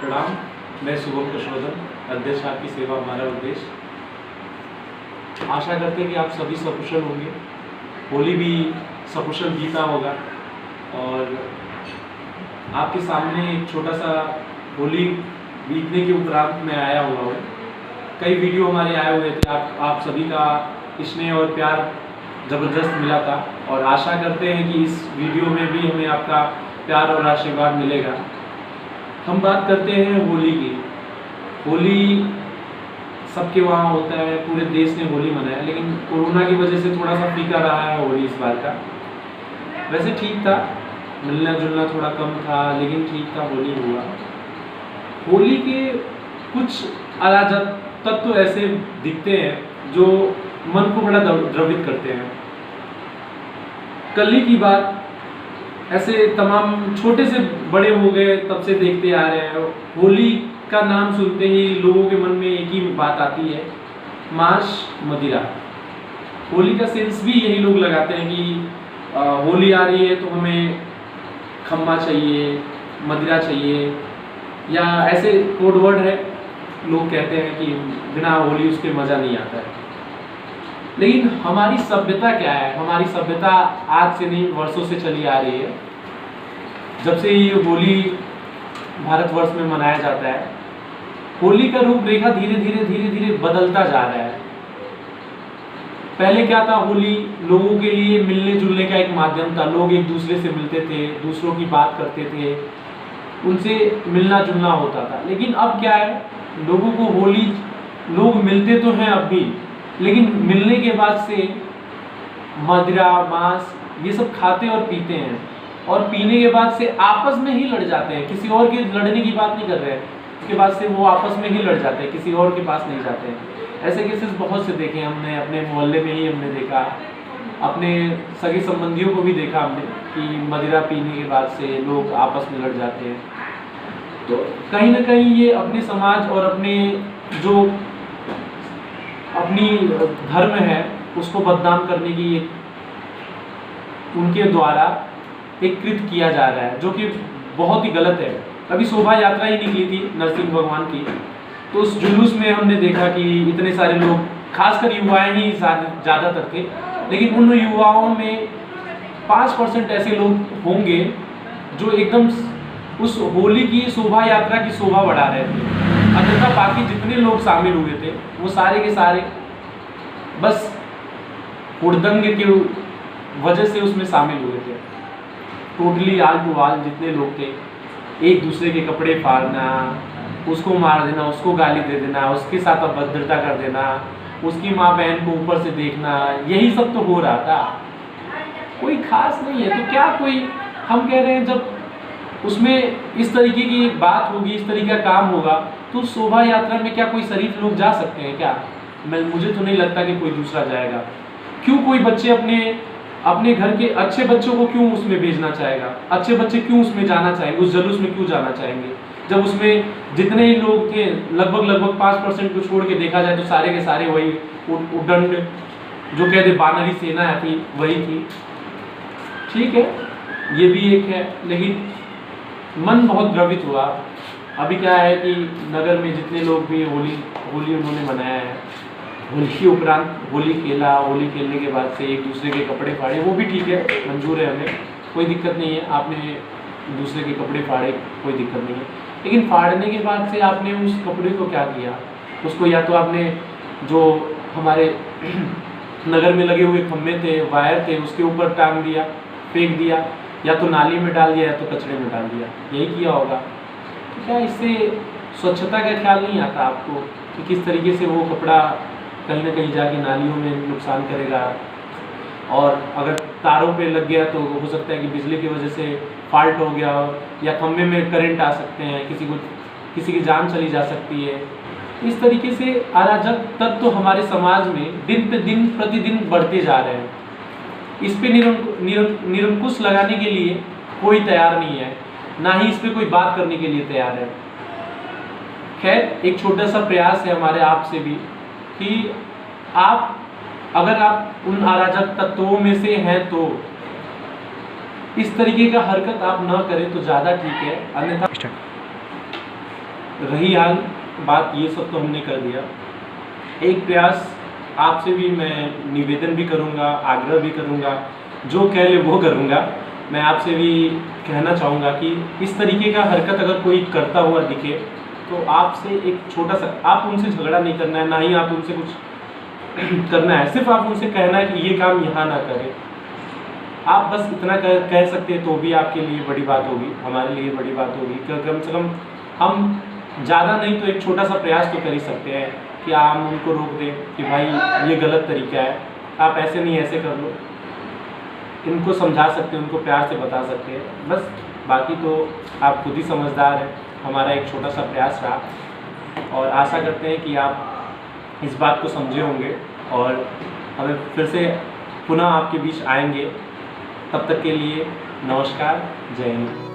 प्रणाम। मैं शुभम कृष्णोदन, अध्यक्ष आपकी सेवा हमारा उद्देश्य। आशा करते हैं कि आप सभी सकुशल होंगे, होली भी सकुशल बीता होगा। और आपके सामने एक छोटा सा होली बीतने के उपरांत मैं आया हुआ हूँ। कई वीडियो हमारे आए हुए थे, आप सभी का स्नेह और प्यार ज़बरदस्त मिला था और आशा करते हैं कि इस वीडियो में भी हमें आपका प्यार और आशीर्वाद मिलेगा। हम बात करते हैं होली की। होली सबके वहाँ होता है, पूरे देश ने होली मनाया, लेकिन कोरोना की वजह से थोड़ा सा फीका रहा है होली इस बार का। वैसे ठीक था, मिलना जुलना थोड़ा कम था, लेकिन ठीक था, होली हुआ। होली के कुछ अराजक तत्व ऐसे दिखते हैं जो मन को बड़ा द्रवित करते हैं। कल ही की बात, ऐसे तमाम छोटे से बड़े हो गए तब से देखते आ रहे हैं, होली का नाम सुनते ही लोगों के मन में एक ही बात आती है, मांस मदिरा। होली का सेंस भी यही लोग लगाते हैं कि होली आ रही है तो हमें खम्मा चाहिए, मदिरा चाहिए, या ऐसे कोड वर्ड है, लोग कहते हैं कि बिना होली उसके मज़ा नहीं आता है। लेकिन हमारी सभ्यता क्या है? हमारी सभ्यता आज से नहीं, वर्षों से चली आ रही है। जब से ये होली भारतवर्ष में मनाया जाता है, होली का रूपरेखा धीरे धीरे बदलता जा रहा है। पहले क्या था? होली लोगों के लिए मिलने जुलने का एक माध्यम था। लोग एक दूसरे से मिलते थे, दूसरों की बात करते थे, उनसे मिलना जुलना होता था। लेकिन अब क्या है? लोगों को होली, लोग मिलते तो हैं अब भी, लेकिन मिलने के बाद से मदिरा, मांस ये सब खाते और पीते हैं, और पीने के बाद से आपस में ही लड़ जाते हैं। किसी और के लड़ने की बात नहीं कर रहे हैं, उसके बाद से वो आपस में ही लड़ जाते हैं, किसी और के पास नहीं जाते हैं। ऐसे केसेस बहुत से देखे हमने, अपने मोहल्ले में ही हमने देखा, अपने सगे संबंधियों को भी देखा हमने कि मदिरा पीने के बाद से लोग आपस में लड़ जाते हैं। तो कहीं ना कहीं ये अपने समाज और अपने जो अपनी धर्म है उसको बदनाम करने की उनके द्वारा एक कृत्य किया जा रहा है, जो कि बहुत ही गलत है। अभी शोभा यात्रा ही निकली थी नरसिंह भगवान की, तो उस जुलूस में हमने देखा कि इतने सारे लोग, खासकर युवाएं ही ज़्यादातर थे, लेकिन उन युवाओं में 5% ऐसे लोग होंगे जो एकदम उस होली की शोभा यात्रा की शोभा बढ़ा रहे थे। अन्यथा बाकी जितने लोग शामिल हुए थे वो सारे के सारे बस हुड़दंग की वजह से उसमें शामिल हुए थे। टोटली आल टू आल जितने लोग थे, एक दूसरे के कपड़े फाड़ना, उसको मार देना, उसको गाली दे देना, उसके साथ अभद्रता कर देना, उसकी माँ बहन को ऊपर से देखना, यही सब तो हो रहा था। कोई खास नहीं है तो क्या कोई, हम कह रहे हैं जब उसमें इस तरीके की बात होगी, इस तरीके का काम होगा, तो शोभा यात्रा में क्या कोई शरीफ लोग जा सकते हैं क्या? मुझे तो नहीं लगता कि कोई दूसरा जाएगा। क्यों कोई बच्चे अपने घर के अच्छे बच्चों को क्यों उसमें भेजना चाहेगा? अच्छे बच्चे क्यों उसमें जाना चाहेंगे? उस जुलूस में क्यों जाना चाहेंगे, जब उसमें जितने ही लोग थे लगभग 5% को छोड़ के देखा जाए तो सारे के सारे वही उद्दंड, जो कहते बानरी सेना थी, वही थी। ठीक है, ये भी एक है, लेकिन मन बहुत द्रवित हुआ। अभी क्या है कि नगर में जितने लोग भी होली उन्होंने मनाया है, होली के उपरांत होली खेला, होली खेलने के बाद से एक दूसरे के कपड़े फाड़े, वो भी ठीक है, मंजूर है, हमें कोई दिक्कत नहीं है। आपने दूसरे के कपड़े फाड़े, कोई दिक्कत नहीं है, लेकिन फाड़ने के बाद से आपने उस कपड़े को क्या किया? उसको या तो आपने जो हमारे नगर में लगे हुए खम्भे थे, वायर थे, उसके ऊपर टांग दिया, फेंक दिया, या तो नाली में डाल दिया, या तो कचरे में डाल दिया, यही किया होगा। तो क्या इससे स्वच्छता का ख्याल नहीं आता आपको कि किस तरीके से वो कपड़ा कहीं ना कहीं जाके नालियों में नुकसान करेगा? और अगर तारों पे लग गया तो हो सकता है कि बिजली की वजह से फॉल्ट हो गया हो, या खम्भे में करंट आ सकते हैं, किसी की जान चली जा सकती है। इस तरीके से अराजक तत्व तो हमारे समाज में दिन पे दिन प्रतिदिन बढ़ते जा रहे हैं। इस पे निरंकुश लगाने के लिए कोई तैयार नहीं है, ना ही इस पे कोई बात करने के लिए तैयार है। खैर, एक छोटा सा प्रयास है हमारे आपसे भी कि अगर आप उन अराजक तत्वों में से हैं तो इस तरीके का हरकत आप न करें तो ज़्यादा ठीक है, अन्यथा रही हाल बात, ये सब तो हमने कर दिया। एक प्रयास आपसे भी मैं निवेदन भी करूँगा, आग्रह भी करूँगा, जो कह ले वो करूँगा। मैं आपसे भी कहना चाहूँगा कि इस तरीके का हरकत अगर कोई करता हुआ दिखे तो आपसे एक छोटा सा, आप उनसे झगड़ा नहीं करना है, ना ही आप उनसे कुछ करना है, सिर्फ आप उनसे कहना है कि ये काम यहाँ ना करें। आप बस इतना कह सकते हैं तो भी आपके लिए बड़ी बात होगी, हमारे लिए बड़ी बात होगी। कम से कम हम ज़्यादा नहीं तो एक छोटा सा प्रयास तो कर ही सकते हैं कि हम उनको रोक दें कि भाई ये गलत तरीका है, आप ऐसे नहीं ऐसे कर लो। इनको समझा सकते हैं, उनको प्यार से बता सकते हैं, बस। बाकी तो आप खुद ही समझदार हैं। हमारा एक छोटा सा प्रयास रहा और आशा करते हैं कि आप इस बात को समझे होंगे और हमें फिर से पुनः आपके बीच आएंगे। तब तक के लिए नमस्कार, जय हिंद।